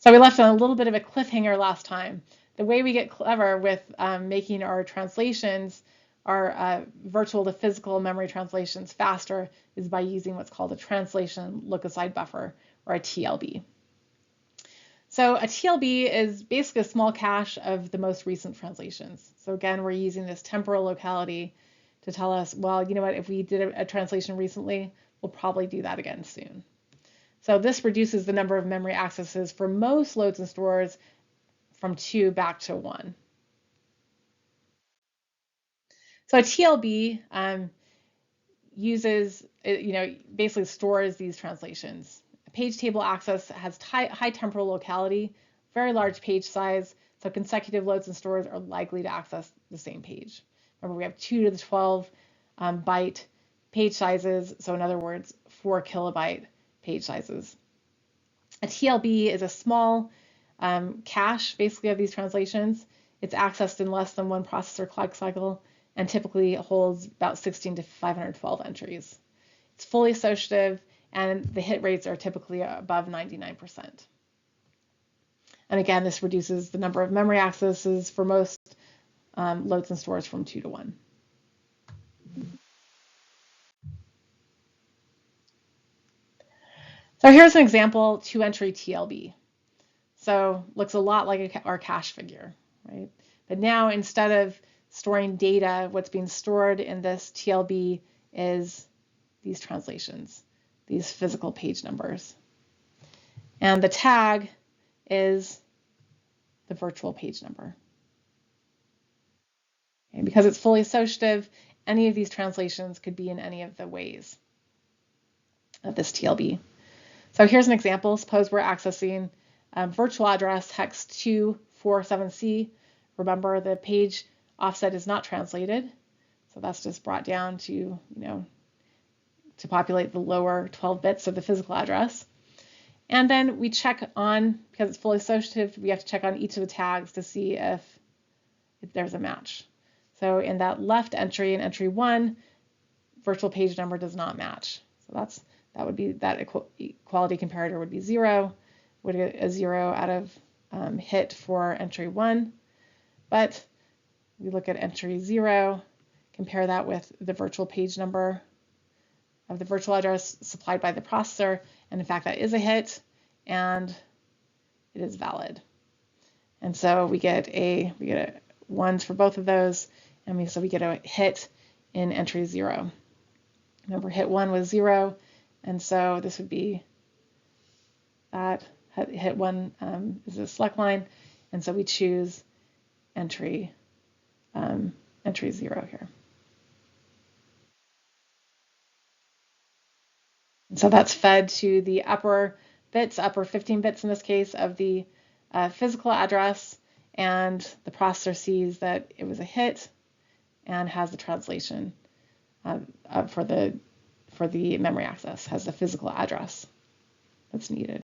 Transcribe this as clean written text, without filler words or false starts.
So we left on a little bit of a cliffhanger last time. The way we get clever with making our translations, our virtual to physical memory translations faster, is by using what's called a translation lookaside buffer, or a TLB. So a TLB is basically a small cache of the most recent translations. So again, we're using this temporal locality to tell us, well, you know what, if we did a translation recently, we'll probably do that again soon. So this reduces the number of memory accesses for most loads and stores from 2 back to 1. So a TLB basically stores these translations. A page table access has high temporal locality, very large page size, so consecutive loads and stores are likely to access the same page. Remember, we have 2 to the 12 byte page sizes, so in other words, 4 kilobyte page sizes. A TLB is a small cache, basically, of these translations. It's accessed in less than one processor clock cycle and typically holds about 16 to 512 entries. It's fully associative, and the hit rates are typically above 99%. And again, this reduces the number of memory accesses for most loads and stores from 2 to 1. So here's an example 2-entry TLB. So looks a lot like our cache figure, right? But now instead of storing data, what's being stored in this TLB is these translations, these physical page numbers. And the tag is the virtual page number. Okay, because it's fully associative, any of these translations could be in any of the ways of this TLB. So here's an example. Suppose we're accessing virtual address hex 247C. Remember, the page offset is not translated, so that's just brought down to, to populate the lower 12 bits of the physical address. And then we check on, because it's fully associative, we have to check on each of the tags to see if there's a match. So in that left entry, in entry 1, virtual page number does not match. So that equality comparator would be 0, would get a 0 out of hit for entry 1. But we look at entry 0, compare that with the virtual page number of the virtual address supplied by the processor, and in fact that is a hit, and it is valid. And so we get ones for both of those, and so we get a hit in entry 0. Remember, hit 1 was 0, and so this would be that. Hit 1 is a select line, and so we choose entry 0 here. And so that's fed to the upper 15 bits in this case, of the physical address, and the processor sees that it was a hit and has the translation for the memory access, has the physical address that's needed.